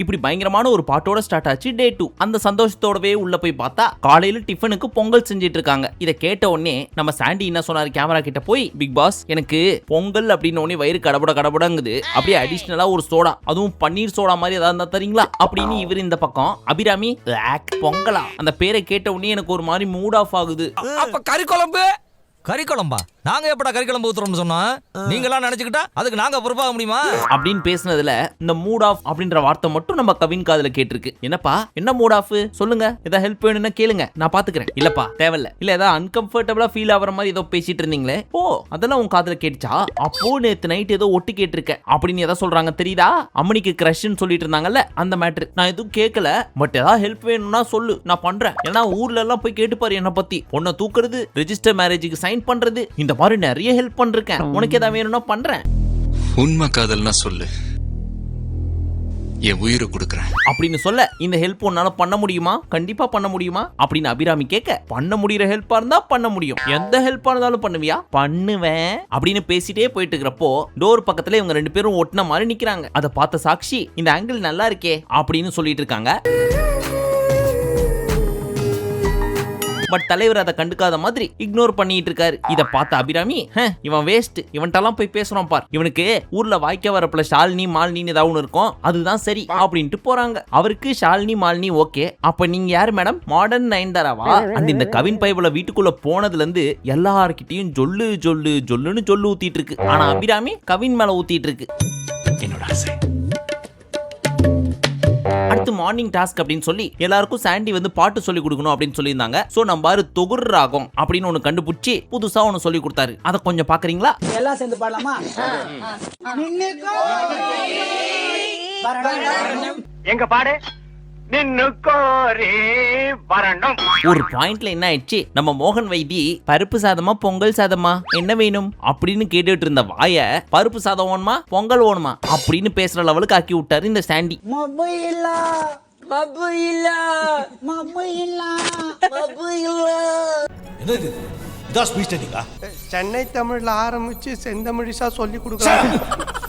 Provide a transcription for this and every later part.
இப்படி பயங்கரமான ஒரு பாட்டோட ஸ்டார்ட் ஆச்சு டே 2. அந்த சந்தோஷத்தோடவே உள்ள போய் பார்த்தா காலையில டிஃபனுக்கு பொங்கல் செஞ்சிட்டு இருக்காங்க. இதை கேட்ட உடனே நம்ம சாண்டி என்ன சொன்னாரு, கேமரா கிட்ட போய், பிக் பாஸ் எனக்கு பொங்கல் அப்படின்னு உடனே வயிறு கடபடங்குது, அப்படியே அடிஷனலா ஒரு சோடா, அதுவும் பன்னீர் சோடா மாதிரி ஏதாவது இருந்தா தரீங்களா அப்படின்னு இவர் இந்த பக்கம். அபிராமி பொங்கலா அந்த பேரை கேட்ட உடனே எனக்கு ஒரு மாதிரி மூட் ஆஃப் ஆகுது. அப்ப கறி குழம்பா? நாங்க எப்படா கறி குழம்பு ஊத்துறோம்னு சொன்னோம்? நீங்களாம் நினைச்சுக்கிட்டா அதுக்கு நாங்க பொறுப்பாக முடியுமா அப்படின்னு பேசினதுல இந்த மூட் ஆஃப் அப்படின்ற வார்த்தை மட்டும் நம்ம கவின் காதுல கேட்டிருக்கு. என்னப்பா என்ன மூட் ஆஃப் சொல்லுங்க, ஏதாவது ஹெல்ப் வேணும்னா கேளுங்க, நான் பாத்துக்கிறேன். இல்லப்பா தேவையில்ல. இல்ல ஏதாவது அன்கம்ஃபர்டபுளா ஃபீல் ஆகிற மாதிரி ஏதோ பேசிட்டு இருந்தீங்களே, ஓ அதெல்லாம் உன் காதுல கேட்டுச்சா? அப்போ நேத்து நைட் ஏதோ ஒட்டு கேட்டிருக்கேன் அப்படின்னு எதாவது சொல்றாங்க தெரியுதா? அம்மனிக்கு கிரஷ்ன்னு சொல்லிட்டு இருந்தாங்கல்ல, அந்த மேட்ரு. நான் எதுவும் கேட்கல, பட் ஏதாவது ஹெல்ப் வேணும்னா சொல்லு, நான் பண்றேன். ஏன்னா ஊர்ல எல்லாம் போய் கேட்டு பாரு என்ன பத்தி. பொண்ணை தூக்குறது, ரெஜிஸ்டர் மேரேஜுக்கு சைன் பண்றது, இந்த மாதிரி நிறைய ஹெல்ப் பண்றேன். உனக்கு ஏதாவது வேணும்னா பண்றேன். உண்மை காதல்னா சொல்லு, என் உயிரை கொடுக்குறேன் அப்படின்னு சொல்ல, இந்த ஹெல்ப் உன்னால பண்ண முடியுமா? கண்டிப்பா பண்ண முடியுமா அப்படின்னு அபிராமி கேட்க, பண்ண முடியற ஹெல்ப்பா இருந்தா பண்ண முடியும், எந்த ஹெல்ப்பா இருந்தாலும் பண்ணுவியா? பண்ணுவேன் அப்படின்னு பேசிட்டே போயிட்டு இருக்கிறப்போ டோர் பக்கத்துல இவங்க 2 பேரும் ஒட்டின மாதிரி நிக்கிறாங்க. அதை பார்த்த சாக்ஷி, இந்த ஆங்கிள் நல்லா இருக்கே அப்படின்னு சொல்லிட்டு இருக்காங்க. பட் தலைவர் அதை கண்டுக்காத மாதிரி இக்னோர் பண்ணிட்டு இருக்காரு. இதை பார்த்த அபிராமி, இவன் வேஸ்ட், இவன்ட்டெல்லாம் போய் பேசுறோம் பார், இவனுக்கு ஊர்ல வாய்க்க வரப்பல ஷாலினி மாலினி ஏதாவது ஒன்று இருக்கும், அதுதான் சரி அப்படின்ட்டு போறாங்க. அவருக்கு ஷாலினி மாலினி ஓகே, அப்ப நீங்க யாரு மேடம்? மாடர்ன் நயன்தாராவா? அந்த இந்த கவின் பைபிள வீட்டுக்குள்ள போனதுல இருந்து எல்லார்கிட்டையும் சொல்லுன்னு சொல்லு ஊத்திட்டு இருக்கு. ஆனா அபிராமி கவின் மேல ஊத்திட்டு இருக்கு. என்னோட ஆசை அடுத்து மார்னிங் டாஸ்க் அப்படின்னு சொல்லி எல்லாருக்கும் சாண்டி வந்து பாட்டு சொல்லி கொடுக்கணும் அப்படின்னு சொல்லியிருந்தாங்க. சோ நம்ம பாரு தொகுர் ராகம் அப்படின்னு ஒன்னு கண்டுபிடிச்சி புதுசா ஒன்னு சொல்லி கொடுத்தாரு. அதை கொஞ்சம் பாக்குறீங்களா? எல்லாம் சேர்ந்து பாடலாமா? எங்க பாடு ஒரு பாயிண்ட்ல என்ன ஆயிடுச்சு, நம்ம மோகன் வைத்தி பருப்பு சாதமா பொங்கல் சாதமா என்ன வேணும் அப்படின்னு கேட்டுட்டு இருந்த வாய பருப்பு சாதம் வேணுமா பொங்கல் வேணுமா அப்படின்னு பேசுற லெவலுக்கு ஆக்கி விட்டாரு இந்த சாண்டி. சென்னை தமிழ்ல ஆரம்பிச்சு செந்தமிழிசா சொல்லி கொடுக்குறாங்க.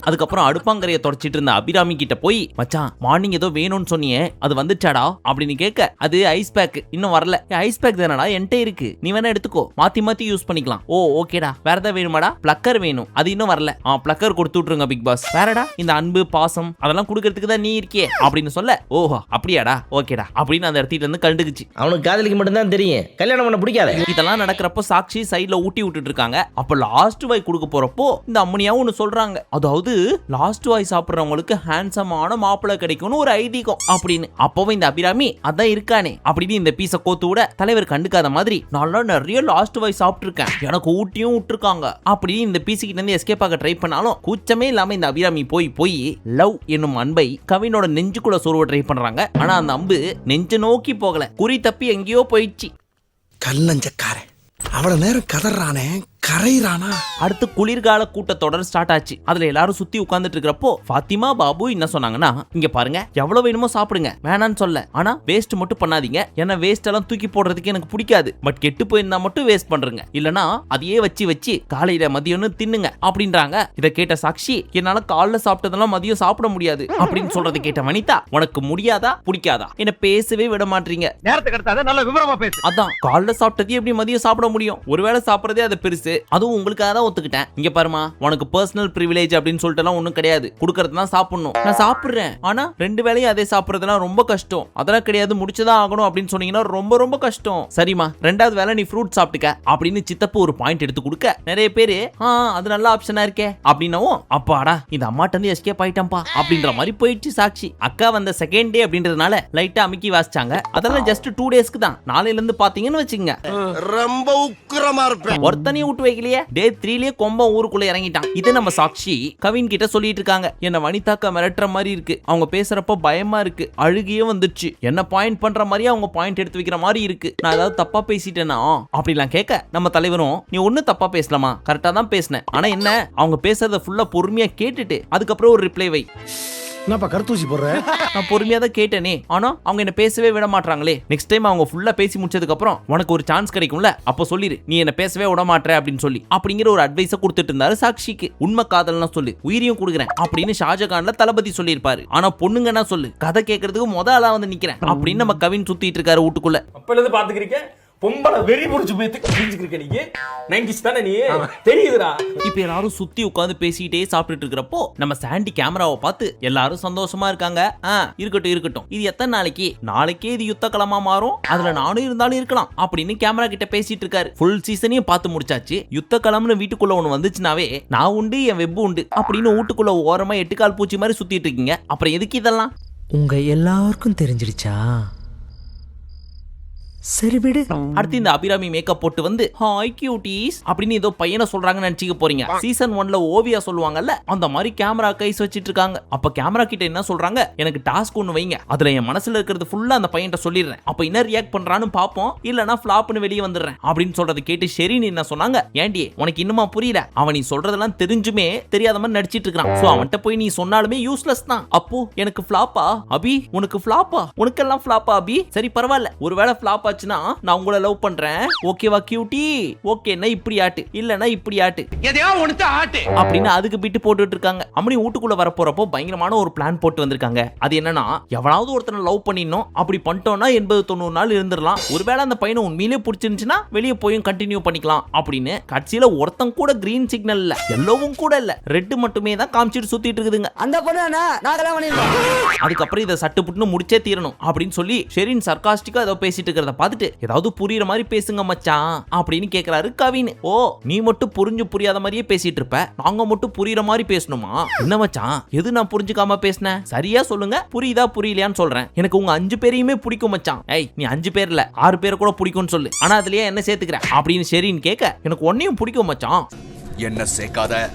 அதுக்கப்புறம் அடுப்பாங்கரையை தொடச்சிட்டு இருந்த அபிராமி கிட்ட போய், மச்சான் மார்னிங் ஏதோ வேணும்னு சொன்னியே, அது வந்துச்சாடா அப்படின்னு கேட்க, அது ஐஸ் பேக் இன்னும் வரல. ஐஸ் பேக் தானடா என்கிட்ட இருக்கு, நீ வேணா எடுத்துக்கோ, மாத்தி யூஸ் பண்ணிக்கலாம். ஓ ஓகேடா, வேற ஏதாவது வேணுமாடா? பிளக்கர் வேணும், அது இன்னும் வரல. பிளக்கர் கொடுத்து விட்டுருங்க பிக் பாஸ். வேறடா? இந்த அன்பு பாசம் அதெல்லாம் கொடுக்கறதுக்கு தான் நீ இருக்கே அப்படின்னு சொல்ல, ஓஹோ அப்படியாடா, ஓகேடா அப்படின்னு அந்த இடத்துல இருந்து கண்டுக்குச்சு. அவனுக்கு காதலிக்கு மட்டும் தான் தெரியும், கல்யாணம் பண்ண பிடிக்காது. இதெல்லாம் நடக்கிறப்போ சாக்ஷி சைடுல ஊட்டி விட்டுட்டு இருக்காங்க. அப்ப லாஸ்ட் வாய் கொடுக்க போறப்போ இந்த அம்மனியாவும் ஒன்னு சொல்றாங்க, அதாவது லாஸ்ட் வாய் சாப்பிடுறவங்களுக்கு ஹேண்ட்ஸமான மாப்பிள்ளை கிடைக்கும்னு ஒரு ஐதீகம் அப்படின்னு. அப்பவும் இந்த அபிராமி அதான் இருக்கானே அப்படின்னு இந்த பீஸை கோத்து விட, தலைவர் கண்டுக்காத மாதிரி நல்லா நிறைய லாஸ்ட் வாய் சாப்பிட்டு இருக்கேன், எனக்கு ஊட்டியும் விட்டுருக்காங்க அப்படின்னு இந்த பீஸு கிட்ட இருந்து எஸ்கேப் ஆக ட்ரை பண்ணாலும் கூச்சமே இல்லாம இந்த அபிராமி போய் லவ் என்னும் அன்பை கவினோட நெஞ்சுக்குள்ள சொருவ ட்ரை பண்றாங்க. ஆனா அந்த அம்பு நெஞ்சு நோக்கி போகல, குறி தப்பி எங்கேயோ போயிடுச்சு. கல்லஞ்சக்காரன் அவ்வளவு நேரம் கதறானே, கரைறானா. அடுத்து குளிர்கால கூட்டத்தொடர் ஸ்டார்ட் ஆச்சு. அதுல எல்லாரும் சுத்தி உட்கார்ந்துட்டு இருக்கிறப்போ ஃபாத்திமா பாபு என்ன சொன்னாங்கன்னா, இங்க பாருங்க எவ்வளவு வேணுமோ சாப்பிடுங்க, வேணான்னு சொல்ல, ஆனா வேஸ்ட் மட்டும் பண்ணாதீங்க, ஏன்னா வேஸ்ட் எல்லாம் தூக்கி போடுறதுக்கு எனக்கு பிடிக்காது, பட் கெட்டு போயிருந்தா மட்டும் வேஸ்ட் பண்றீங்க, இல்லனா அதையே வச்சு காலையில மதியம்னு தின்னுங்க அப்படின்றாங்க. இதை கேட்ட சாக்ஷி, என்னால காலைல சாப்பிட்டதெல்லாம் மதியம் சாப்பிட முடியாது அப்படின்னு சொல்றதை கேட்ட வனிதா, உனக்கு முடியாதா பிடிக்காதா, என்ன பேசவே விட மாட்டீங்க, நேரத்துக்கு எடுத்தாத நல்ல விவரமா பேசு. அதான் காலைல சாப்பிட்டதே எப்படி மதியம் சாப்பிட முடியும், ஒருவேளை சாப்பிடறதே அது பெருசு, அதுவும் உங்களுக்காக தான் ஒத்துக்கிட்டேன். இங்க பாருமா, உனக்கு பர்சனல் பிரிவிலேஜ் அப்படின்னு சொல்லிட்டு ஒண்ணும் கிடையாது, குடுக்கறது தான் சாப்பிடணும், நான் சாப்பிடுறேன், ஆனா 2 வேளையும் அதே சாப்பிடுறதுலாம் ரொம்ப கஷ்டம், அதெல்லாம் கிடையாது, முடிச்சுதான் ஆகணும் அப்படின்னு சொன்னீங்கன்னா ரொம்ப ரொம்ப கஷ்டம். சரிமா, 2வது வேளை நீ ஃப்ரூட் சாப்பிட்டுக்க அப்படின்னு சித்தப்பு ஒரு பாயிண்ட் எடுத்து கொடுக்க, நிறைய பேரு அது நல்ல ஆப்ஷனா இருக்கே அப்படின்னவும், அப்பாடா இந்த அம்மாட்ட இருந்து எஸ்கேப் ஆயிட்டம்பா அப்படின்ற மாதிரி போயிடுச்சு சாக்ஷி. அக்கா வந்த செகண்ட் டே அப்படின்றதுனால லைட்டா அமுக்கி வாசிச்சாங்க. அதெல்லாம் ஜஸ்ட் 2 டேஸ்க்கு தான், நாளையில இருந்து பாத்தீங்கன்னு வச்சுங்க ரொம்ப உக்கிரமா இருப்பேன். ஒருத்தனையும் விட்டு வைக்கலையே, டே 3லயே கொம்பம் ஊருக்குள்ள இறங்கிட்டான். இதை நம்ம சாக்ஷி கவின் கிட்ட சொல்லிட்டு இருக்காங்க, என்ன வனிதாக்கா மிரட்டுற மாதிரி இருக்கு, அவங்க பேசுறப்ப பயமா இருக்கு, அழுகியே வந்துச்சு, என்ன பாயிண்ட் பண்ற மாதிரி அவங்க பாயிண்ட் எடுத்து வைக்கிற மாதிரி இருக்கு, நான் ஏதாவது தப்பா பேசிட்டேனா அப்படிலாம் கேட்க, நம்ம தலைவரும் நீ ஒண்ணு தப்பா பேசலாமா, கரெக்டா தான் பேசினேன், ஆனா என்ன அவங்க பேசுறத ஃபுல்லா பொறுமையா கேட்டுட்டு அதுக்கப்புறம் ஒரு ரிப்ளை வை என்னப்பா கருத்தூசி போடுற? நான் பொறுமையா தான் கேட்டேனே, ஆனா அவங்க என்ன பேசவே விட மாட்டாங்களே. நெக்ஸ்ட் டைம் அவங்க ஃபுல்லா பேசி முடிச்சதுக்கு அப்புறம் உனக்கு ஒரு சான்ஸ் கிடைக்கும்ல, அப்போ சொல்லிரு நீ என்ன பேசவே விட மாட்டே அப்படின்னு சொல்லி, அப்படிங்கிற ஒரு அட்வைஸை கொடுத்துட்டு இருந்தாரு சாக்ஷிக்கு. உண்மை காதல்னா சொல்லு, உயிரையும் கொடுக்குறேன் அப்படின்னு ஷாஜகான்ல தளபதி சொல்லியிருப்பாரு. ஆனா பொண்ணுங்கன்னா சொல்லு, கதை கேட்கறதுக்கு ஆளா வந்து நிக்கிறேன் அப்படின்னு நம்ம கவின் சுத்திட்டு இருக்காரு வீட்டுக்குள்ள. அப்பல இருந்து பாத்துக்கிறீங்க பொம்பளை வெறி புடிச்சு போய் தெரிஞ்சுக்கிருக்க நீங்க 90s தானே நீ தெரியுதுடா. இப்ப எல்லாரும் சுத்தி உட்கார்ந்து பேசிட்டே சாப்பிட்டுட்டு இருக்கிறப்போ நம்ம சாண்டி கேமராவை பார்த்து எல்லாரும் சந்தோஷமா இருக்காங்க. இருக்கட்டும் இருக்கட்டும், இது எத்தனை நாளைக்கு, நாளைக்கே இது யுத்த களமா மாறும், அதுல நானும் இருந்தாலும் இருக்கலாம் அப்படின்னு கேமரா கிட்ட பேசிட்டு இருக்காரு. ஃபுல் சீசனையும் பார்த்து முடிச்சாச்சு. யுத்த களம்னு வீட்டுக்குள்ள ஒண்ணு வந்துச்சுனாவே நான் உண்டு என் வெப் உண்டு அப்படின்னு வீட்டுக்குள்ள ஓரமா 8 கால் பூச்சி மாதிரி சுத்திட்டு இருக்கீங்க. அப்புறம் எதுக்கு இதெல்லாம்? உங்க எல்லாருக்கும் தெரிஞ்சிடுச்சா? சரி விடு. அடுத்து இந்த அபிராமி மேக்கப் போட்டு வந்து ஹாய் கியூட்டீஸ் அப்படின்னு ஏதோ பையனை சொல்றாங்கன்னு நினைச்சுக்க போறீங்க. சீசன் 1ல ஓவியா சொல்லுவாங்கல்ல, அந்த மாதிரி கேமரா கைஸ் வச்சிட்டு இருக்காங்க. அப்ப கேமரா கிட்ட என்ன சொல்றாங்க, எனக்கு டாஸ்க் ஒன்னு வைங்க, அதுல என் மனசுல இருக்கிறது ஃபுல்லா அந்த பையன்ட்ட சொல்லிடுறேன், அப்ப என்ன ரியாக்ட் பண்றான்னு பாப்போம், இல்லனா ஃபிளாப்னு வெளியே வந்துடுறேன் அப்படின்னு சொல்றதை கேட்டு ஷெரின் என்ன சொன்னாங்க, ஏண்டி உனக்கு இன்னுமா புரியல, அவன் நீ சொல்றதெல்லாம் தெரிஞ்சுமே தெரியாத மாதிரி நடிச்சிட்டு இருக்கான், சோ அவன்கிட்ட போய் நீ சொன்னாலுமே யூஸ்லெஸ் தான். அப்போ எனக்கு ஃபிளாப்பா அபி, உனக்கு ஃபிளாப்பா, உனக்கெல்லாம் ஃபிளாப்பா அபி, சரி பரவாயில்ல, ஒருவேளை ஃபிளாப் நான் உங்களை லவ் பண்றேன் ஓகேவா கியூட்டி, ஓகேன்னா இப்படி ஆட்டு, இல்லனா இப்படி ஆட்டு, எதையோ ஒண்ணுத்த ஆட்டு அப்படின்னு அதுக்கு பிட்டு போட்டுட்டு இருக்காங்க. அம்மனி வீட்டுக்குள்ள வர போறப்போ பயங்கரமான ஒரு பிளான் போட்டு வந்திருக்காங்க. அது என்னன்னா, எவனாவது ஒருத்தனை லவ் பண்ணிடணும், அப்படி பண்ணிட்டோம்னா 80-90 நாள் இருந்துடலாம், ஒருவேளை அந்த பையனை உண்மையிலே பிடிச்சிருந்துச்சுன்னா வெளியே போயும் கண்டினியூ பண்ணிக்கலாம் அப்படின்னு. கட்சியில ஒருத்தன் கூட கிரீன் சிக்னல் இல்ல, எல்லோவும் கூட இல்ல, ரெட் மட்டுமே தான் காமிச்சிட்டு சுத்திட்டு இருக்குதுங்க. அந்த பொண்ணு நாங்கலாம் பண்ணிடுவோம். அதுக்கப்புறம் இதை சட்டுப்புட்டுன்னு முடிச்சே தீரணும் அப்படின்னு சொல்லி ஷெரின் சர்காஸ்டிக்கா ஏதோ பேசிட்டு இருக்கிறத பார்த்துட்டு, ஏதாவது புரியுற மாதிரி பேசுங்க மச்சான் அப்படின்னு கேக்குறாரு கவின். ஓ நீ மட்டும் புரியாத மாதிரியே பேசிட்டு இருப்ப, நாங்க மட்டும் புரியுற மாதிரி பேசணுமா? என்ன மச்சான், எது நான் புரிஞ்சுக்காம பேசினேன், சரியா சொல்லுங்க, புரியுதா புரியலையான்னு சொல்றேன். எனக்கு உங்க 5 பேரையுமே பிடிக்கும் மச்சான். ஏய் நீ 5 பேர் இல்ல 6 பேரை கூட பிடிக்கும்னு சொல்லு, ஆனா அதுலயே என்ன சேர்த்துக்கிற அப்படின்னு ஷெரின் கேட்க, எனக்கு ஒன்னையும் பிடிக்கும் மச்சான். என்ன சேர்க்காத,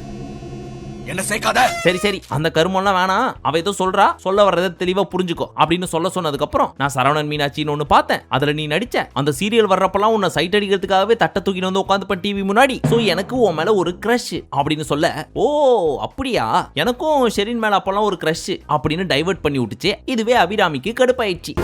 என்ன சேர்க்காத. சரி சரி அந்த கருமெல்லாம் வேணாம், அவ ஏதோ சொல்றா, சொல்ல வர்றதை தெளிவா புரிஞ்சுக்கோ அப்படின்னு சொன்னதுக்கு அப்புறம், நான் சரவணன் மீனாட்சின்னு ஒண்ணு பார்த்தேன், அதுல நீ நடிச்ச, அந்த சீரியல் வர்றப்பெல்லாம் உன்னை சைட் அடிக்கிறதுக்காகவே தட்ட தூக்கிட்டு வந்து உட்காந்து டிவி முன்னாடி, சோ எனக்கு உன் மேல ஒரு கிரஷ் அப்படின்னு சொல்ல, ஓ அப்படியா, எனக்கும் ஷெரின் மேல அப்பெல்லாம் ஒரு கிரஷ் அப்படின்னு டைவர்ட் பண்ணி விட்டுச்சு. இதுவே அபிராமிக்கு கடுப்பாயிடுச்சு.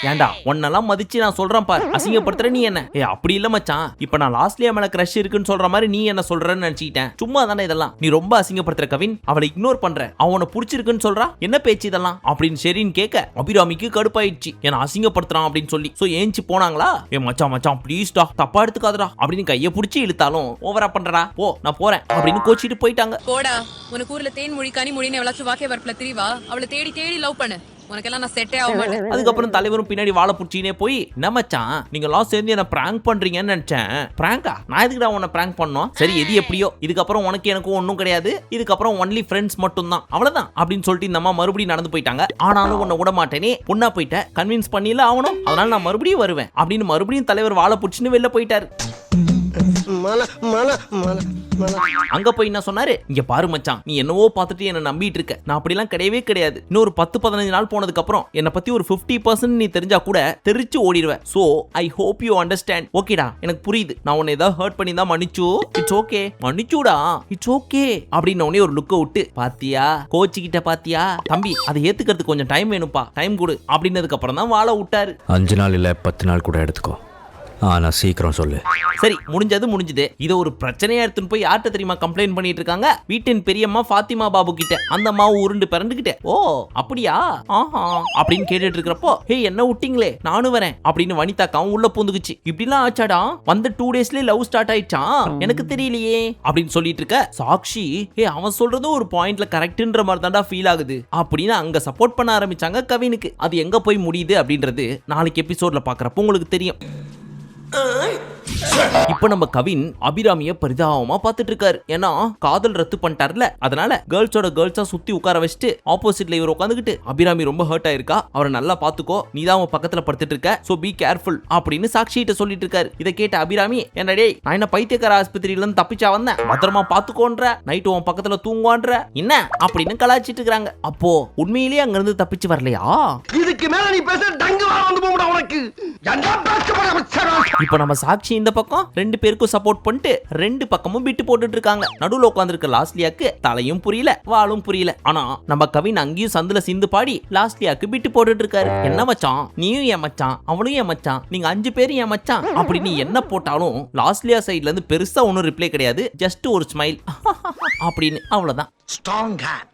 ஏண்டா உன்னெல்லாம் மதிச்சு நான் சொல்றேன் பாரு, அசிங்கப்படுத்துற நீ என்ன? ஏ அப்படி இல்ல மச்சான், இப்ப நான் லாஸ்ட்லியா மேல கிரஷ் இருக்குன்னு சொல்ற மாதிரி நீ என்ன சொல்றன்னு நினைச்சிட்டேன். சும்மா தானே இதெல்லாம், நீ ரொம்ப அசிங்கப்படுத்துற கவின், அவளை இக்னோர் பண்ற, அவனை புடிச்சிருக்குன்னு சொல்றா, என்ன பேச்சு இதெல்லாம் அப்படின்னு ஷெரின் கேட்க, அபிராமிக்கு கடுப்பாயிடுச்சு, என்ன அசிங்கப்படுத்துறான் அப்படின்னு சொல்லி. சோ ஏஞ்சி போனாங்களா, ஏ மச்சான் மச்சான் ப்ளீஸ்டா தப்பா எடுத்துக்காதடா அப்படின்னு கையை பிடிச்சி இழுத்தாலும் ஓவரா பண்றடா, ஓ நான் போறேன் அப்படின்னு கோச்சிட்டு போயிட்டாங்க. போடா, உனக்கு ஊர்ல தேன் மொழி கனி மொழின்னு எவ்வளவு வாக்கே வரப்புல தெரியவா, அவளை தேடி தேடி லவ் பண்ணு, உனக்கெல்லாம் நான் செட்டே ஆக மாட்டேன். அதுக்கப்புறம் தலைவரும் பின்னாடி வாழை புடிச்சினே போய், என்ன மச்சான் நீங்க எல்லாம் சேர்ந்து என்ன பிராங்க் பண்றீங்கன்னு நினைச்சேன். பிராங்கா? நான் எதுக்குடா உன்னை பிராங்க் பண்ணோம்? சரி எது எப்படியோ, இதுக்கப்புறம் உனக்கு எனக்கும் ஒன்னும் கிடையாது, இதுக்கப்புறம் ஒன்லி ஃப்ரெண்ட்ஸ் மட்டும் தான், அவ்வளவுதான் அப்படின்னு சொல்லிட்டு இந்த அம்மா மறுபடியும் நடந்து போயிட்டாங்க. ஆனாலும் உன்னை விட மாட்டேனே, பொண்ணா போயிட்ட, கன்வின்ஸ் பண்ணில ஆகணும், அதனால நான் மறுபடியும் வருவேன் அப்படின்னு மறுபடியும் தலைவர் வாழை புடிச்சுன்னு வெளில போயிட்டாரு. அங்க போய் என்ன சொன்னாரு, இங்க பாரு மச்சான், நீ என்னவோ பார்த்துட்டு என்ன நம்பிட்டு இருக்க, நான் அப்படிலாம் கிடையவே கிடையாது, இன்னொரு 10-15 நாள் போனதுக்கு அப்புறம் என்ன பத்தி ஒரு 50% நீ தெரிஞ்சா கூட தெரிச்சு ஓடிடுவேன். So I hope you understand. ஓகேடா எனக்கு புரியுது, நான் உன்னை ஏதாவது ஹர்ட் பண்ணி தான் மன்னிச்சு, இட்ஸ் ஓகே மன்னிச்சுடா, இட்ஸ் ஓகே அப்படின்னு உடனே ஒரு லுக்க விட்டு, பாத்தியா கோச்சிக்கிட்ட பாத்தியா தம்பி, அதை ஏத்துக்கிறதுக்கு கொஞ்சம் டைம் வேணும்பா, டைம் கொடு அப்படின்னதுக்கு அப்புறம் தான் வாழ விட்டாரு. 5 நாள் இல்ல 10 நாள் கூட எடுத்துக்கோ, ஆனா சீக்கிரம் சொல்லு. சரி முடிஞ்சது முடிஞ்சது. இதை ஒரு பிரச்சனையா எடுத்துன்னு போய் யார்கிட்ட தெரியுமா கம்ப்ளைண்ட் பண்ணிட்டு இருக்காங்க, வீட்டின் பெரியம்மா ஃபாத்திமா பாபு கிட்ட. அந்த அம்மாவை உருண்டு பிறண்டுகிட்டே, ஓ அப்படியா ஆஹா அப்படின்னு கேட்டுட்டு இருக்கிறப்போ, ஹே என்ன விட்டீங்களே நானும் வரேன் அப்படின்னு வனிதாக்காவும் உள்ள பூந்துக்குச்சு. இப்படிலாம் ஆச்சாடா, வந்த 2 டேஸ்லயே லவ் ஸ்டார்ட் ஆயிடுச்சான், எனக்கு தெரியலையே அப்படின்னு சொல்லிட்டு இருக்க சாக்ஷி, ஹே அவன் சொல்றதும் ஒரு பாயிண்ட்ல கரெக்ட்ன்ற மாதிரி தான்டா ஃபீல் ஆகுது அப்படின்னு அங்க சப்போர்ட் பண்ண ஆரம்பிச்சாங்க கவினுக்கு. அது எங்க போய் முடியுது அப்படின்றது நாளைக்கு எபிசோட்ல பாக்குறப்போ உங்களுக்கு தெரியும். இப்ப நம்ம கவின் அபிராமிய பரிதாபமா பாத்துட்டு இருக்காரு. ஏன்னா காதல் ரத்து பண்ணிட்டார்ல, அதனால கேர்ள்ஸா சுத்தி உட்கார வச்சுட்டு ஆப்போசிட்ல இவர் உட்காந்துக்கிட்டு, அபிராமி ரொம்ப ஹர்ட் ஆயிருக்கா, அவரை நல்லா பாத்துக்கோ, நீதான் அவன் பக்கத்துல படுத்துட்டு இருக்க, சோ பி கேர்ஃபுல் அப்படின்னு சாக்ஷிட்ட சொல்லிட்டு இருக்காரு. இதை கேட்ட அபிராமி, என்னடே நான் என்ன பைத்தியக்கார ஆஸ்பத்திரியில இருந்து தப்பிச்சா வந்தேன், பத்திரமா பாத்துக்கோன்ற, நைட்டு உன் பக்கத்துல தூங்குவான்ற என்ன அப்படின்னு கலாச்சிட்டு இருக்காங்க. அப்போ உண்மையிலேயே அங்க இருந்து தப்பிச்சு வரலையா? இது இதுக்கு மேல நீ பேச டங்கு வா வந்து போடா உனக்கு என்ன பேச இப்ப நம்ம சாட்சி இந்த பக்கம் ரெண்டு பேருக்கும் சப்போர்ட் பண்ணிட்டு ரெண்டு பக்கமும் பிட்டு போட்டுட்டு இருக்காங்க. நடுவுல உட்கார்ந்திருக்க லாஸ்லியாக்கு தலையும் புரியல வாளும் புரியல. ஆனா நம்ம கவின் அங்கேயும் சந்துல சிந்து பாடி லாஸ்லியாக்கு பிட்டு போட்டுட்டு இருக்காரு. என்ன மச்சான், நீயும் என் மச்சான், அவனும் என் மச்சான், நீங்க 5 பேரும் என் மச்சான் அப்படி நீ என்ன போட்டாலும் லாஸ்லியா சைடுல இருந்து பெருசா ஒன்னும் ரிப்ளை கிடையாது. ஜஸ்ட் ஒரு ஸ்மைல் அப்படின்னு அவ்வளவுதான். Strong hand.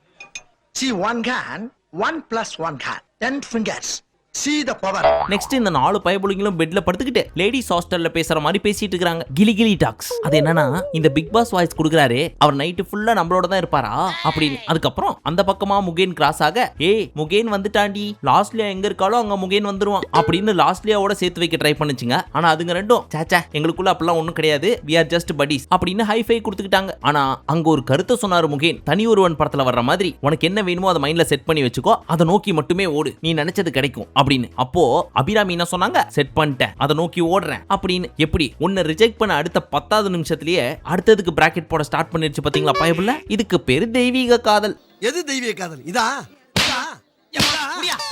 See one hand, 1 plus 1 hand, 10 fingers. See the power. Next இந்த 4 பயபுலிங்களும் பெட்ல படுத்துக்கிட்டு லேடிஸ் ஹாஸ்டல்ல பேசுற மாதிரி பேசிட்டு இருக்காங்க. கிளி கிளி டாக்ஸ். அது என்னன்னா இந்த பிக் பாஸ் வாய்ஸ் கொடுக்குறாரு, அவர் நைட்டு ஃபுல்லா நம்மளோட தான் இருப்பாரா அப்படின்னு. அதுக்கப்புறம் அந்த பக்கமா முகேன் கிராஸ் ஆக, ஏய் முகேன் வந்துட்டாண்டி, லாஸ்ட்லியா எங்க இருக்காலோ அங்க முகேன் வந்துருவான் அப்படின்னு லாஸ்ட்லியாவோட சேர்த்து வைக்க ட்ரை பண்ணுச்சுங்க. ஆனா அதுங்க ரெண்டும் சாச்சா எங்களுக்குள்ள அப்படிலாம் ஒண்ணும் கிடையாது, we are just buddies அப்படின்னு ஹைஃபை கொடுத்துக்கிட்டாங்க. ஆனா அங்க ஒரு கருத்தை சொன்னாரு முகேன், தனி ஒருவன் படத்துல வர்ற மாதிரி உனக்கு என்ன வேணுமோ அதை மைண்ட்ல செட் பண்ணி வச்சுக்கோ, அதை நோக்கி மட்டுமே ஓடு, நீ நினைச்சது கிடைக்கும் அப்படின்னு. அப்போ அபிராமி என்ன சொன்னாங்க, செட் பண்ணிட்டேன், அதை நோக்கி ஓடுறேன் அப்படின்னு. எப்படி ஒன்னு ரிஜெக்ட் பண்ண அடுத்த 10வது நிமிஷத்திலேயே அடுத்ததுக்கு பிராக்கெட் போட ஸ்டார்ட் பண்ணிருச்சு பாத்தீங்களா பயபுள்ள. இதுக்கு பேரு தெய்வீக காதல். எது தெய்வீக காதல்? இதா?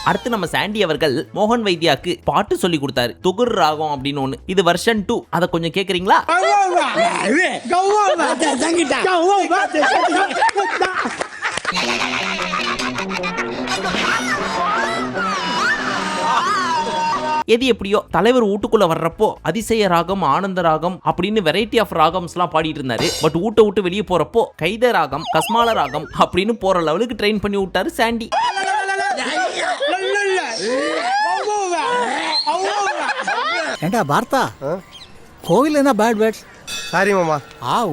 அடுத்து நம்ம சாண்டி அவர்கள் மோகன் வைத்தியாக்கு பாட்டு சொல்லி கொடுத்தாரு, தொகுர் ராகம் அப்படின்னு ஒண்ணு. இது வெர்ஷன் 2, அதை கொஞ்சம் கேக்குறீங்களா? எது எப்படியோ தலைவர் வீட்டுக்குள்ள வர்றப்போ அதிசய ராகம், ஆனந்த ராகம் அப்படின்னு வெரைட்டி ஆஃப் ராகம்ஸ் எல்லாம் பாடிட்டு இருந்தாரு. பட் வீட்டை விட்டு வெளியே போறப்போ கைத ராகம், கஸ்மால ராகம் அப்படின்னு போற லெவலுக்கு ட்ரெயின் பண்ணி விட்டாரு சாண்டி. ஏண்டா பார்த்தா கோவில் என்ன பேட் வேர்ட்ஸ்? சாரி மாமா.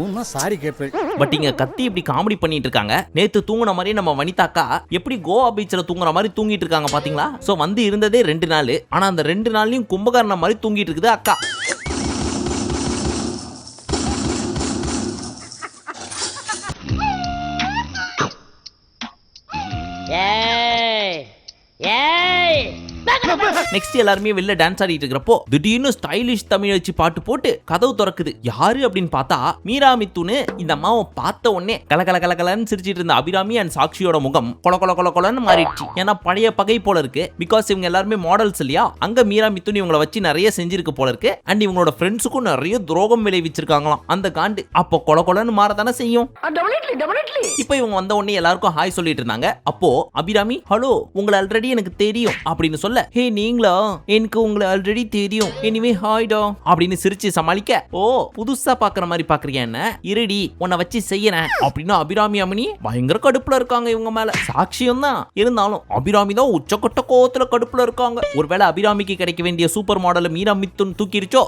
உன்ன சாரி கேட்பேன். பட் இங்க கத்தி இப்படி காமெடி பண்ணிட்டு இருக்காங்க. நேத்து தூங்குன மாதிரி நம்ம வனிதாக்கா எப்படி கோவா பீச்ல தூங்குற மாதிரி தூங்கிட்டு இருக்காங்க பாத்தீங்களா? சோ வந்து இருந்ததே 2 நாள், ஆனா அந்த 2 நாள்லயும் கும்பகர்ண மாதிரி தூங்கிட்டு இருக்குது அக்கா. நெக்ஸ்ட் எல்லாருமே வெளில டான்ஸ் ஆடிட்டு இருக்கிறப்போ திடீர்னு ஸ்டைலிஷ் தமிழ் வச்சு பாட்டு போட்டு கதவு திறக்குது. யாரு அப்படின்னு பார்த்தா மீரா மித்துன்னு. இந்த அம்மாவை பார்த்த உடனே கல கல கல கலன்னு சிரிச்சிட்டு இருந்த அபிராமி அண்ட் சாக்ஷியோட முகம் கொல கொல கொல கொலன்னு மாறிடுச்சு. ஏன்னா பழைய பகை போல இருக்கு. பிகாஸ் இவங்க எல்லாருமே மாடல்ஸ் இல்லையா, அங்க மீரா மித்துன்னு இவங்களை வச்சு நிறைய செஞ்சிருக்கு போல இருக்கு. அண்ட் இவங்களோட ஃப்ரெண்ட்ஸுக்கும் நிறைய துரோகம் விளைவிச்சிருக்காங்களாம் அந்த காண்டு. அப்போ கொல கொலன்னு மாறதானே செய்யும். இப்போ இவங்க வந்த உடனே எல்லாருக்கும் ஹாய் சொல்லிட்டு இருந்தாங்க. அப்போ அபிராமி, ஹலோ உங்களை ஆல்ரெடி எனக்கு தெரியும் அப்படின்னு சொல்ல, ஹே நீங்களா, எனக்கு உங்களை ஆல்ரெடி தெரியும், எனிவே ஹாய்டா அப்படின்னு சிரிச்சு சமாளிக்க, ஓ புதுசா பாக்குற மாதிரி பாக்குறியா என்ன, இருடி உன்னை வச்சு செய்யறேன் அப்படின்னு அபிராமி அம்மனி பயங்கர கடுப்புல இருக்காங்க இவங்க மேல. சாட்சியம் தான் இருந்தாலும் அபிராமி தான் உச்சக்கட்ட கோவத்துல கடுப்புல இருக்காங்க. ஒருவேளை அபிராமிக்கு கிடைக்க வேண்டிய சூப்பர் மாடலை மீரா மித்துன் தூக்கிருச்சோ.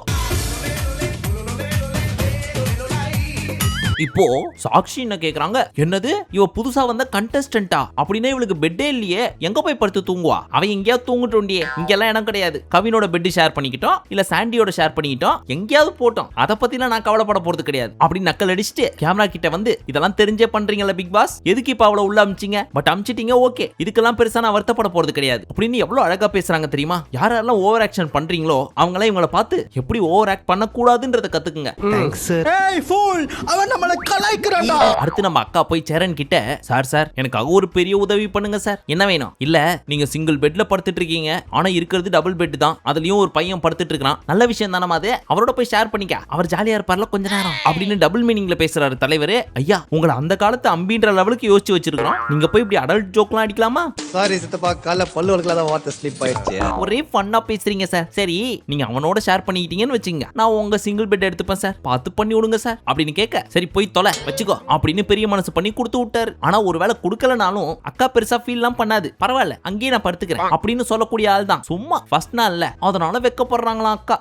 இப்போ சாக்ஷி என்ன கேக்குறாங்க, என்னது இவ புதுசா வந்த கண்டஸ்டன்டா அப்படின்னா இவளுக்கு பெட்டே இல்லையே, எங்க போய் படுத்து தூங்குவா, அவ எங்கேயாவது தூங்கிட்டோண்டியே, இங்கெல்லாம் இடம் கிடையாது, கவினோட பெட் ஷேர் பண்ணிக்கிட்டோம் இல்ல சாண்டியோட ஷேர் பண்ணிக்கிட்டோம், எங்கேயாவது போட்டோம், அதை பத்திலாம் நான் கவலைப்பட போறது கிடையாது அப்படின்னு நக்கல் அடிச்சுட்டு கேமரா கிட்ட வந்து, இதெல்லாம் தெரிஞ்சே பண்றீங்கல்ல பிக் பாஸ், எதுக்கு இப்ப அவளை உள்ள அமிச்சிங்க, பட் அமிச்சிட்டீங்க ஓகே, இதுக்கெல்லாம் பெருசா நான் வருத்தப்பட போறது கிடையாது அப்படின்னு எவ்வளவு அழகா பேசுறாங்க தெரியுமா. யாரெல்லாம் ஓவர் ஆக்ஷன் பண்றீங்களோ அவங்களே இவங்களை பார்த்து எப்படி ஓவர் ஆக்ட் பண்ண கூடாதுன்றத கத்துக்குங்க. அடுத்து நம்ம அக்கா போய் சேரன் கிட்ட, சார் எனக்காக ஒரு பெரிய உதவி பண்ணுங்க சார். என்ன வேணும்? இல்ல நீங்க சிங்கிள் பெட்ல படுத்துட்டு இருக்கீங்க, ஆனா இருக்கிறது டபுள் பெட் தான், அதுலயும் ஒரு பையன் படுத்துட்டு இருக்கான், நல்ல விஷயம் தானே அது, அவரோட போய் ஷேர் பண்ணிக்க, அவர் ஜாலியா இருப்பார்ல கொஞ்ச நேரம் அப்படின்னு டபுள் மீனிங்ல பேசுறாரு தலைவரே. ஐயா உங்களை அந்த காலத்து அம்பின்ற லெவலுக்கு யோசிச்சு வச்சிருக்கோம், நீங்க போய் இப்படி அடல்ட் ஜோக்லாம் அடிக்கலாமா? சாரி சித்தப்பா, காலைல பல்லு வளர்க்கலாத வார்த்தை ஸ்லிப் ஆயிடுச்சு. ஒரே ஃபன்னா பேசுறீங்க சார். சரி நீங்க அவனோட ஷேர் பண்ணிக்கிட்டீங்கன்னு வச்சுங்க, நான் உங்க சிங்கிள் பெட் எடுத்துப்பேன் சார், பார்த்து பண்ணி விடுங்க சார் அப்படின்னு கேட்க, சரி போய் தொலை வச்சுக்கோ அப்படின்னு பெரிய மனசு பண்ணி கொடுத்து விட்டாரு. ஆனா ஒருவேளை கொடுக்கலனாலும் அக்கா பெருசா ஃபீல்லாம் பண்ணாது, பரவாயில்ல அங்கேயே நான் படுத்துக்கிறேன் அப்படின்னு சொல்லக்கூடிய ஆள் தான். சும்மா ஃபர்ஸ்ட் நாள்ல அதனால வெக்கப்படுறாங்களாம் அக்கா.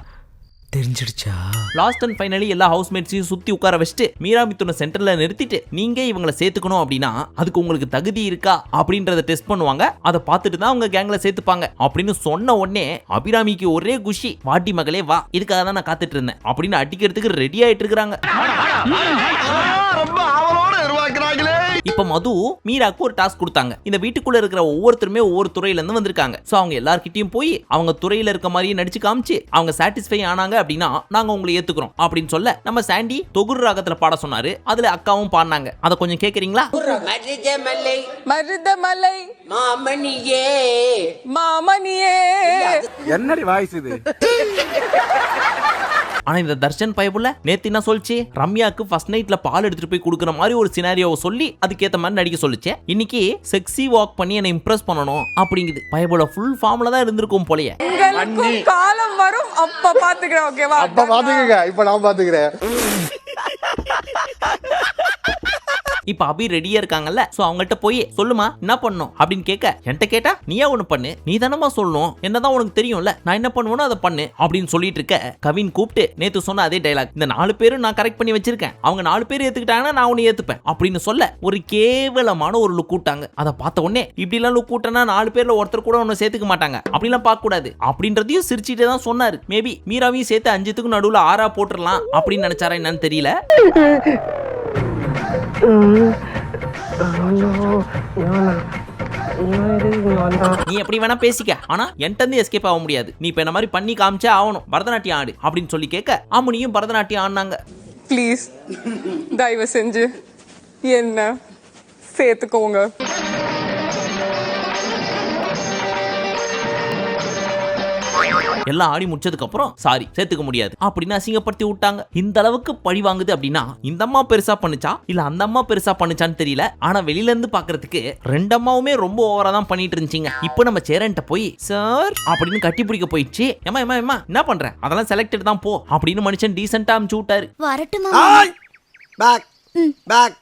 தெரிஞ்சிடுச்சா? லாஸ்ட் அண்ட் ஃபைனலி எல்லா ஹவுஸ்மேட்ஸையும் சுத்தி உட்கார வச்சுட்டு மீரா மித்துன சென்டர்ல நிறுத்திட்டு, நீங்க இவங்களை சேர்த்துக்கணும் அப்படின்னா அதுக்கு உங்களுக்கு தகுதி இருக்கா அப்படின்றத டெஸ்ட் பண்ணுவாங்க, அதை பார்த்துட்டு தான் அவங்க கேங்ல சேர்த்துப்பாங்க அப்படின்னு சொன்ன உடனே அபிராமிக்கு ஒரே குஷி, வாட்டி மகளே வா, இதுக்காக தான் நான் காத்துட்டு இருந்தேன் அப்படின்னு அடிக்கிறதுக்கு ரெடி ஆயிட்டு இருக்காங்க. ரொம்ப ஆவலோட உருவாக்குறாங்களே இப்ப மது மீராக்கு ஒரு டாஸ்க் கொடுத்தாங்க. இந்த வீட்டுக்குள்ள இருக்கிற ஒவ்வொருத்தருமே ஒவ்வொரு துறையில இருந்து வந்திருக்காங்க. சோ அவங்க எல்லார்கிட்டயும் போய் அவங்க துறையில இருக்க மாதிரியே நடிச்சு காமிச்சு அவங்க சாட்டிஸ்ஃபை ஆனாங்க அப்படின்னா நாங்க உங்களை ஏத்துக்கிறோம் அப்படின்னு சொல்ல நம்ம சாண்டி தொகுர் ராகத்துல பாட சொன்னாரு. அதுல அக்காவும் பாடினாங்க. அதை கொஞ்சம் கேக்குறீங்களா? மருதமலை மாமணியே மாமணியே. என்னடி வாய்ஸ் இது? ஆனா இந்த தர்ஷன் பயபுல நேத்து என்ன சொல்லிச்சு, ரம்யாக்கு ஃபர்ஸ்ட் நைட்ல பால் எடுத்துட்டு போய் கொடுக்குற மாதிரி ஒரு சினாரியோவை சொல்லி அதுக்கேத்த மாதிரி நடிக்க சொல்லிச்சு. இன்னைக்கு செக்ஸி வாக் பண்ணி என்ன இம்ப்ரெஸ் பண்ணணும் அப்படிங்குது. பயபுல ஃபுல் ஃபார்ம்ல தான் இருந்திருக்கும் போலயே. காலம் வரும் அப்ப பாத்துக்கிறேன். ஓகேவா? அப்ப பாத்துக்கங்க, இப்ப நான் பாத்துக்கிறேன். இப்ப அபி ரெடியா இருக்காங்கல்ல, சோ அவங்கள்ட்ட போய் சொல்லுமா என்ன பண்ணணும் அப்படின்னு கேட்க, என்கிட்ட கேட்டா நீயா ஒண்ணு பண்ணு, நீ தானமா சொல்லணும், என்னதான் உனக்கு தெரியும்ல, நான் என்ன பண்ணுவேனோ அதை பண்ணு அப்படின்னு சொல்லிட்டு இருக்க கவின் கூப்பிட்டு நேத்து சொன்ன அதே டைலாக், இந்த 4 பேரும் நான் கரெக்ட் பண்ணி வச்சிருக்கேன், அவங்க 4 பேர் ஏத்துக்கிட்டாங்கன்னா நான் உன்னை ஏத்துப்பேன் அப்படின்னு சொல்ல ஒரு கேவலமான ஒரு லுக் கூட்டாங்க. அதை பார்த்த உடனே இப்படி எல்லாம் லுக் கூட்டனா 4 பேர்ல ஒருத்தர் கூட ஒன்னு சேர்த்துக்க மாட்டாங்க, அப்படிலாம் பார்க்க கூடாது அப்படின்றதையும் சிரிச்சிட்டே தான் சொன்னாரு. மேபி மீராவையும் சேர்த்து 5த்துக்கு நடுவுல 6 போட்டுடலாம் அப்படின்னு நினைச்சாரா என்னன்னு தெரியல. நீ எப்படி வேணா பேசிக்க, ஆனா என்கிட்ட எஸ்கேப் ஆக முடியாது, நீ இப்ப என்ன மாதிரி பண்ணி காமிச்சே ஆகணும், பரதநாட்டியம் ஆடு அப்படின்னு சொல்லி கேட்க அம்முனியும் பரதநாட்டியம் ஆடினாங்க. ப்ளீஸ் தயவு செஞ்சு என்ன சேர்த்துக்கோங்க. எல்லாம் ஆடி முடிச்சதுக்கு அப்புறம் சாரி சேர்த்துக்க முடியாது அப்படின்னு அசிங்கப்படுத்தி விட்டாங்க. இந்த அளவுக்கு பழி வாங்குது அப்படின்னா இந்த அம்மா பெருசா பண்ணுச்சா இல்ல அந்த அம்மா பெருசா பண்ணுச்சான்னு தெரியல. ஆனா வெளியில இருந்து பாக்குறதுக்கு 2 அம்மாவுமே ரொம்ப ஓவரா தான் பண்ணிட்டு இருந்துச்சுங்க. இப்போ நம்ம சேரன்ட்ட போய் சார் அப்படின்னு கட்டி பிடிக்க போயிடுச்சு. ஏமா ஏமா ஏமா என்ன பண்ற, அதெல்லாம் செலக்டட் தான் போ அப்படின்னு மனுஷன் டீசென்ட்டா அமுச்சு விட்டாரு. Pack pack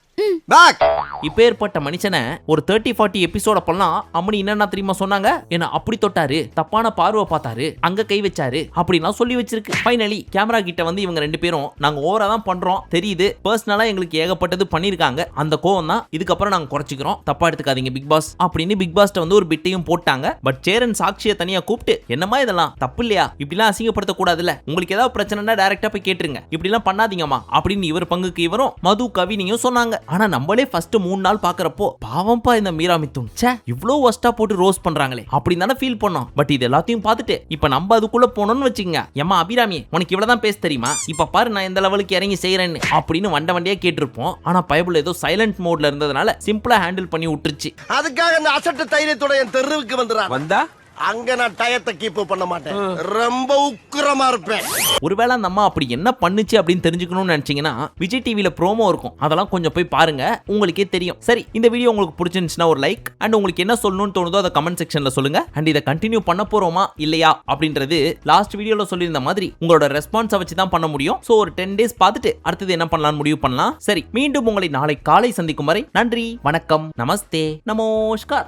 pack. இப்பேற்பட்ட மனுஷனை ஒரு 30-40 எபிசோட பண்ணலாம். அம்மனி என்னன்னா தெரியுமா சொன்னாங்க, என்ன அப்படி தொட்டாரு, தப்பான பார்வை பார்த்தாரு, அங்க கை வச்சாரு அப்படின்லாம் சொல்லி வச்சிருக்கு. ஃபைனலி கேமரா கிட்ட வந்து இவங்க 2 பேரும் நாங்க ஓவரா தான் பண்றோம் தெரியுது, பர்சனலா எங்களுக்கு ஏகப்பட்டது பண்ணிருக்காங்க, அந்த கோவம் தான், இதுக்கப்புறம் நாங்க குறைச்சிக்கிறோம், தப்பா எடுத்துக்காதீங்க பிக் பாஸ் அப்படின்னு பிக் பாஸ்ட வந்து ஒரு பிட்டையும் போட்டாங்க. பட் சேரன் சாட்சியை தனியா கூப்பிட்டு என்னமா இதெல்லாம் தப்பு இல்லையா, இப்படிலாம் அசிங்கப்படுத்த கூடாதுல்ல, உங்களுக்கு ஏதாவது பிரச்சனைனா டைரக்டா போய் கேட்டுருங்க, இப்படிலாம் பண்ணாதீங்கம்மா அப்படின்னு இவர் பங்குக்கு இவரும் மது கவினியும் சொன்னாங்க. ஆனா நம்மளே ஃபர்ஸ்ட் 3 நாள் பாக்குறப்போ பாவம்பா இந்த மீரா மிதுன் இவ்ளோ வஸ்டா போட்டு ரோஸ் பண்றாங்களே அப்படின்னு தானே ஃபீல் பண்ணோம். பட் இது எல்லாத்தையும் பார்த்துட்டு இப்ப நம்ம அதுக்குள்ள போனோம்னு வச்சுங்க, ஏமா அபிராமி உனக்கு இவ்வளவுதான் பேச தெரியுமா, இப்ப பாரு நான் எந்த லெவலுக்கு இறங்கி செய்யறேன்னு அப்படின்னு வண்டியா கேட்டிருப்போம். ஆனா பயபுல ஏதோ சைலண்ட் மோட்ல இருந்ததுனால சிம்பிளா ஹேண்டில் பண்ணி விட்டுருச்சு. அதுக்காக அந்த அசட்டு தைரியத்தோட என் தெருவுக்கு வந்துறான். வந்தா அங்க நான் டயத்தை கீப் பண்ண மாட்டேன், ரொம்ப உக்கிரமா இருப்பேன். ஒருவேளை அந்த அம்மா அப்படி என்ன பண்ணுச்சு அப்படின்னு தெரிஞ்சுக்கணும்னு நினைச்சீங்கன்னா விஜய் டிவில ப்ரோமோ இருக்கும், அதெல்லாம் கொஞ்சம் போய் பாருங்க, உங்களுக்கே தெரியும். சரி, இந்த வீடியோ உங்களுக்கு பிடிச்சிருந்துச்சுன்னா ஒரு லைக், அண்ட் உங்களுக்கு என்ன சொல்லணும்னு தோணுதோ அதை கமெண்ட் செக்ஷன்ல சொல்லுங்க. அண்ட் இதை கண்டினியூ பண்ண போறோமா இல்லையா அப்படின்றது லாஸ்ட் வீடியோல சொல்லியிருந்த மாதிரி உங்களோட ரெஸ்பான்ஸை வச்சு தான் பண்ண முடியும். சோ ஒரு 10 days பார்த்துட்டு அடுத்தது என்ன பண்ணலாம்னு முடிவு பண்ணலாம். சரி, மீண்டும் உங்களை நாளை காலை சந்திக்கும் வரை நன்றி, வணக்கம், நமஸ்தே, நமஸ்கார்.